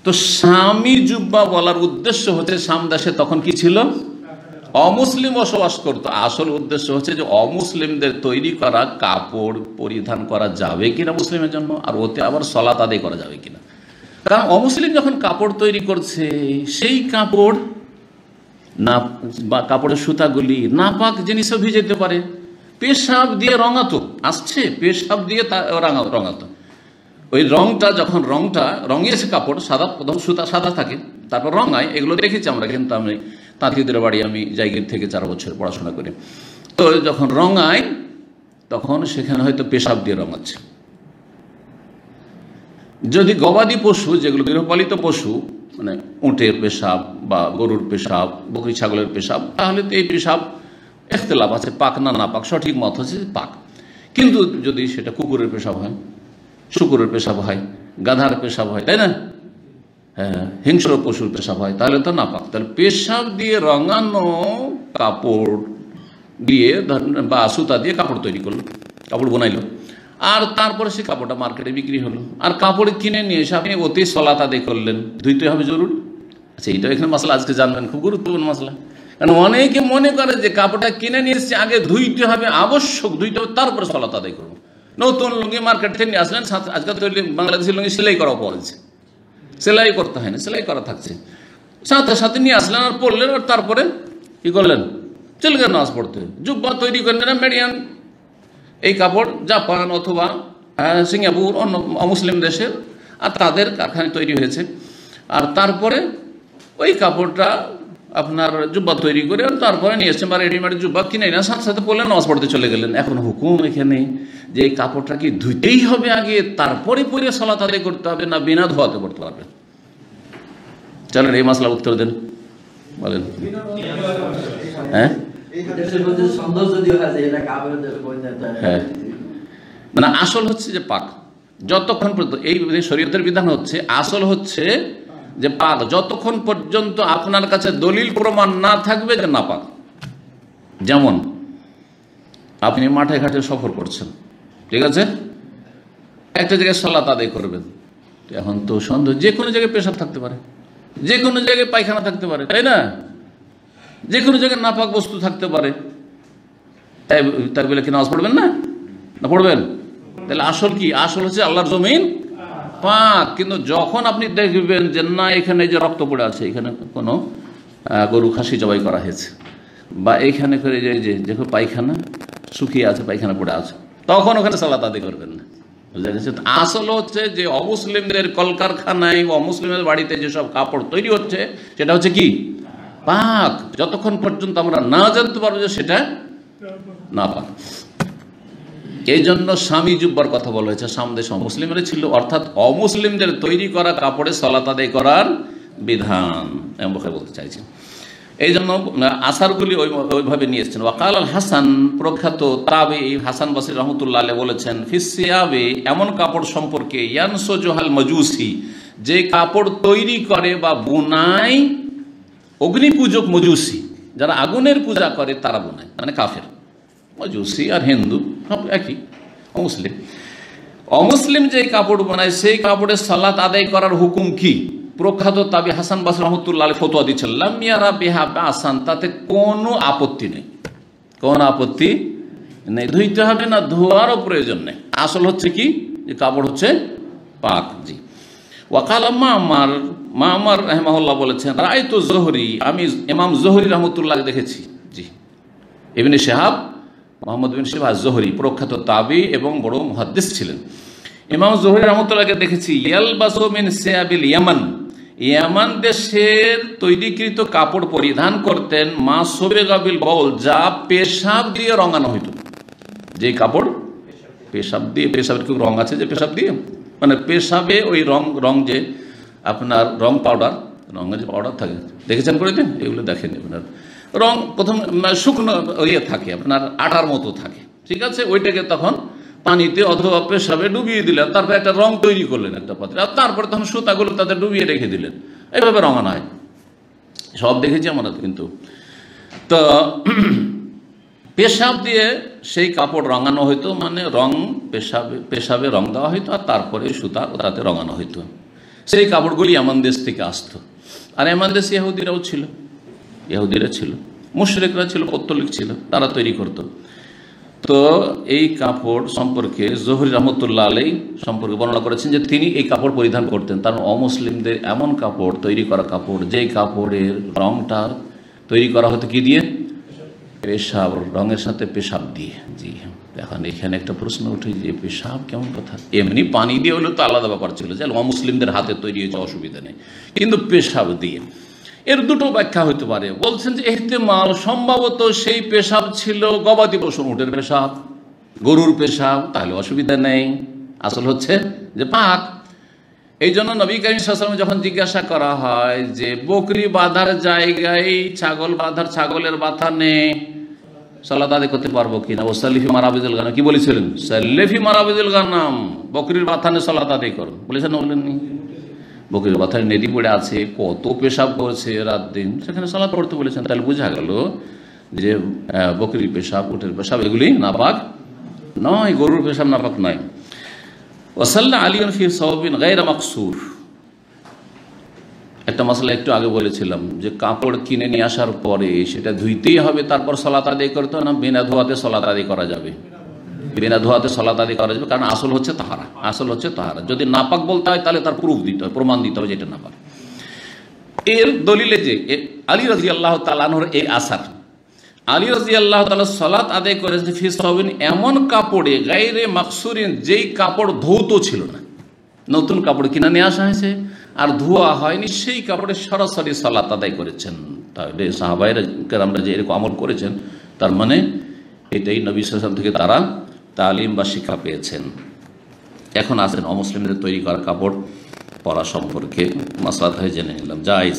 তো শামি জুব্বা বলার উদ্দেশ্য হচ্ছে শাম দেশে তখন কি ছিল, অমুসলিম বসবাস করতো। আসল উদ্দেশ্য হচ্ছে যে অমুসলিমদের তৈরি করা কাপড় পরিধান করা যাবে কিনা মুসলিমের জন্য, আর ওতে আবার সলাত আদায় করা যাবে কিনা। কারণ অমুসলিম যখন কাপড় তৈরি করছে, সেই কাপড় না, বা কাপড়ের সুতাগুলি নাপাক জিনিসও ভিজে পারে। পেশাব দিয়ে রঙাতো আসছে, পেশাব দিয়ে রঙাতো। ওই রংটা যখন রঙিয়েছে কাপড় সাদা, প্রথম সুতা সাদা থাকে, তারপর রঙায়, এগুলো দেখেছি আমরা। কিন্তু আমি তাঁতিদের বাড়ি আমি জায়গার থেকে 4 বছর পড়াশোনা করি। তো যখন রঙায় তখন সেখানে হয়তো পেশাব দিয়ে রঙাচ্ছে। যদি গবাদি পশু, যেগুলো গৃহপালিত পশু, মানে উটের পেশাব বা গরুর পেশাব, বকরি ছাগলের পেশাব, তাহলে তো এই পেশাব ইখতিলাফ আছে, পাক না না পাক। সঠিক মত হচ্ছে পাক। কিন্তু যদি সেটা কুকুরের পেশাব হয়, শুকুরের পেশাব হয়, গাধার পেশাব হয়, তাই না, হ্যাঁ, হিংস্র পশুর পেশাব হয়, তাহলে তো না পাক। তাহলে পেশাব দিয়ে রঙানো কাপড় দিয়ে বা সুতা দিয়ে কাপড় তৈরি করলো, কাপড় বানাইলো, আর তারপরে সে কাপড়টা মার্কেটে বিক্রি হলো। আর কাপড় কিনে নিয়ে এসে আপনি অতি সলাত আদায় করলেন, ধুইতে হবে জরুরি। আচ্ছা, এইটা এখানে মশলা আজকে জানবেন, খুব গুরুত্বপূর্ণ মশলা। কারণ অনেকে মনে করে যে কাপড়টা কিনে নিয়ে এসেছে, আগে ধুইতে হবে, আবশ্যক ধুইতে হবে, তারপরে সলাত আদায় করবো। নতুন লুঙ্গি মার্কেট থেকে নিয়ে আসলেন, আজকাল তো বাংলাদেশি লুঙ্গি সেলাই করা পড়েছে, সেলাই করতে হয় না, সেলাই করা থাকছে, সাথে সাথে নিয়ে আসলেন আর পরলেন, আর তারপরে কি করলেন, চলে গেলেন নামাজ পড়তে। জুব্বা তৈরি করেন না মেডিয়ান, এই কাপড় জাপান অথবা সিঙ্গাপুর, অন্য অমুসলিম দেশের, আর তাদের কারখানায় তৈরি হয়েছে। আর তারপরে ওই কাপড়টা আপনার জুব্বা তৈরি করে তারপরে নিয়ে এসছেন, বা রেডিমেড জুব্বা কিনে না, সাথে সাথে পরলেন, নামাজ পড়তে চলে গেলেন। এখন হুকুম এখানে যে এই কাপড়টা কি ধুইতেই হবে আগে, তারপরে পরে সালাত আদায় করতে হবে, না বিনা ধোয়াতে পড়তে পারবেন? চলেন এই মাসলা উত্তর দেন, বলেন। হ্যাঁ, হ্যাঁ, মানে আসল হচ্ছে যে পাক, যতক্ষণ পর্যন্ত এই শরীয়তের বিধান হচ্ছে, আসল হচ্ছে যে পাক, যতক্ষণ পর্যন্ত আপনার কাছে দলিল প্রমাণ না থাকবে যে না পাক। যেমন আপনি মাঠে ঘাটে সফর করছেন, ঠিক আছে, একটা জায়গায় সালাত আদায় করবেন, এখন তো সন্দেহ, যে কোনো জায়গায় পেশাব থাকতে পারে, যে কোনো জায়গায় পায়খানা থাকতে পারে, তাই না, যে কোনো জায়গায় নাপাক বস্তু থাকতে পারে, তাই বলে কি নামাজ পড়বেন না? না পড়বেন? তাহলে আসল কি? আসল হচ্ছে আল্লাহর জমিন পাক। কিন্তু যখন আপনি দেখবেন যে না, এখানে যে রক্ত পড়ে আছে, এখানে কোনো গরু খাসি জবাই করা হয়েছে, বা এইখানে করে যে দেখো পায়খানা শুকিয়ে আছে, পায়খানা পড়ে আছে, তখন ওখানে সালাত আদায় করবেন না। বুঝা গেছে? আসল হচ্ছে যে অমুসলিমদের কলকারখানায়, অমুসলিমের বাড়িতে যেসব কাপড় তৈরি হচ্ছে, সেটা হচ্ছে কি পাক, যতক্ষণ পর্যন্ত আমরা না জানতে পারবো যে সেটা না পাক। এই জন্য স্বামী জুব্বার কথা বলা হয়েছে। সামদেশ অমুসলিমের ছিল, অর্থাৎ অমুসলিমদের তৈরি করা কাপড়ে সালাত আদায় করার বিধান বলতে চাইছি। এই জন্য আসারগুলি ওইভাবে নিয়ে এসেছেন। ওয়াকাল আল হাসান, প্রখ্যাত তাবি হাসান বসরি রহমতুল্লাহ আলাইহি বলেছেন, ফিসিয়াবে, এমন কাপড় সম্পর্কে, ইয়ানসুজুহাল মজুসি, যে কাপড় তৈরি করে বা বুনায় অগ্নি পূজক মজুসি, যারা আগুনের পূজা করে তারা বোনায়, মানে কাফের। মজুসি আর হিন্দু সব একই, অমুসলিম। অমুসলিম যে কাপড় বানায়, সেই কাপড়ের সালাত আদায় করার হুকুম কি? প্রখ্যাত তাবি হাসান বসরি রহমতুল্লাহ আলাইহি ফতোয়া দিচ্ছেন, লাম ইয়ারা বিহা বাসান, তাতে কোনো আপত্তি নেই, কোনো আপত্তি নেই, ধুইতে হবে না, ধোয়ারও প্রয়োজন নেই। আসল হচ্ছে কি, যে কাপড় হচ্ছে পাক। জি। ওয়াকাল মামার রাহিমাহুল্লাহ বলেছেন, রাআইতু জোহরি, আমি ইমাম জোহরি রহমতুল্লাহ দেখেছি। জি। ইবনে শিহাব, মোহাম্মদ বিন শিহাব আজ-জোহরি, প্রখ্যাত তাবি এবং বড় মুহাদ্দিস ছিলেন। ইমাম জোহরি রহমতুল্লাহকে দেখেছি, ইয়ালবাসু মিন সিয়াবিল ইয়ামান, ইয়ামান দেশের তৈরিকৃত কাপড় পরিধান করতেন, মা সুবিগা বিল বাউল, যা পেশাব দিয়ে রঙানো হইত। যে কাপড় পেশাব দিয়ে, পেশাবের কি রং আছে যে পেশাব দিয়ে, মানে পেশাবে ওই রং যে আপনার রং পাউডার, রঙের যে পাউডার থাকে, দেখেছেন করে দিন, এগুলো দেখেন আপনার রং প্রথম শুকনো ইয়ে থাকে, আপনার আটার মতো থাকে, ঠিক আছে, ওইটাকে তখন পানিতে অথবা পেশাবে ডুবিয়ে দিলেন, তারপর একটা রং তৈরি করলেন একটা পাত্রে, আর তারপরে তখন সুতাগুলো তাদের ডুবিয়ে রেখে দিলেন, এইভাবে রঙানো হয়। সব দেখেছি আমরা। কিন্তু তো পেশাব দিয়ে সেই কাপড় রঙানো হইতো, মানে রং পেশাবে রং দেওয়া হইতো, আর তারপরে সুতা তাতে রঙানো হইতো। সেই কাপড়গুলি এমন দেশ থেকে আসতো। আর এমন দেশে ইহুদিরাও ছিল, ইহুদিরা ছিল, মুশরিকরা ছিল, পৌত্তলিক ছিল, তারা তৈরি করত। তো এই কাপড় সম্পর্কে জোহরি রহমতুল্লাহ আলাই সম্পর্কে বর্ণনা করেছেন যে তিনি এই কাপড় পরিধান করতেন। তার অমুসলিমদের এমন কাপড়, তৈরি করা কাপড়, যেই কাপড়ের রংটা তৈরি করা হতো কি দিয়ে? পেশাব, রঙের সাথে পেশাব দিয়ে। জি, এখন এখানে একটা প্রশ্ন উঠে যে পেশাব কেমন কথা? এমনি পানি দিয়ে হলেও তো আলাদা ব্যাপার ছিল, যে অমুসলিমদের হাতে তৈরি হয়েছে, অসুবিধা নেই, কিন্তু পেশাব দিয়ে, এর দুটো ব্যাখ্যা হতে পারে। বলছেন যে ইহতিমাল, সম্ভবত সেই পেশাব ছিল গবাদি পশুর, উটের পেশাব, গরুর পেশাব, তাহলে অসুবিধা নেই, আসল হচ্ছে যে পাক। এই জন্য নবী করিম সাল্লাল্লাহু আলাইহি ওয়াসাল্লাম যখন জিজ্ঞাসা করা হয় যে বকরি বাঁধার জায়গায় ছাগল বাঁধার, ছাগলের বাথানে সালাত আদায় করতে পারবো কিনা, ও সাল্লিফি মারাবিদুল গানাম, কি বলেছিলেন? সাল্লিফি মারাবিদুল গানাম, বকরির বাথানে সালাত আদায় করুন, বলেছেন না বলেননি? বকরির বাথানে নেদি পড়ে আছে, কত পেশাব করছে রাত দিন, সেখানে সালাত পড়তে বলেছেন। তাহলে বোঝা গেল যে বকরির পেশাব, উটের পেশাব এগুলি নাপাক নয়, গরুর পেশাব নাপাক নয়। ওয়াসাল্লা আলিয়ুন ফি সাওবিন গায়রা মাকসুর। একটা মশলা একটু আগে বলেছিলাম যে কাপড় কিনে নিয়ে আসার পরে সেটা ধুইতেই হবে, তারপর সালাত আদায় করতে হবে, না বিনা ধোয়াতে সালাত আদায় করা যাবে? বিনা ধোয়াতে সালাত আদায় করা যাবে, কারণ আসল হচ্ছে তাহারা, আসল হচ্ছে তাহারা। যদি নাপাক বলতে হয় তাহলে তার প্রুফ দিতে হয়, প্রমাণ দিতে হবে যেটা নাপাক। এর দলিলে যে আলী রাদিয়াল্লাহু তাআলা আনহুর এই আসার, আলী রাদিয়াল্লাহু তাআলা সালাত আদায় করেছে ফি সাওবিন, এমন কাপড়ে, গায়রে মাকসুরিন, যেই কাপড় ধৌত ছিল না, নতুন কাপড় কিনে নিয়ে আসা হয়েছে আর ধোয়া হয়নি, সেই কাপড়ে সরাসরি সালাত আদায় করেছেন। তাহলে সাহাবায়ে কেরামরা যে এরকম আমল করেছেন, তার মানে এটাই নবী সাল্লাল্লাহু আলাইহি ওয়াসাল্লাম থেকে তারা তালিম বা শিক্ষা পেয়েছেন। এখন আসেন অমুসলিমদের তৈরি করা কাপড় পরা সম্পর্কে মাসলা জেনে নিলাম। জায়েজ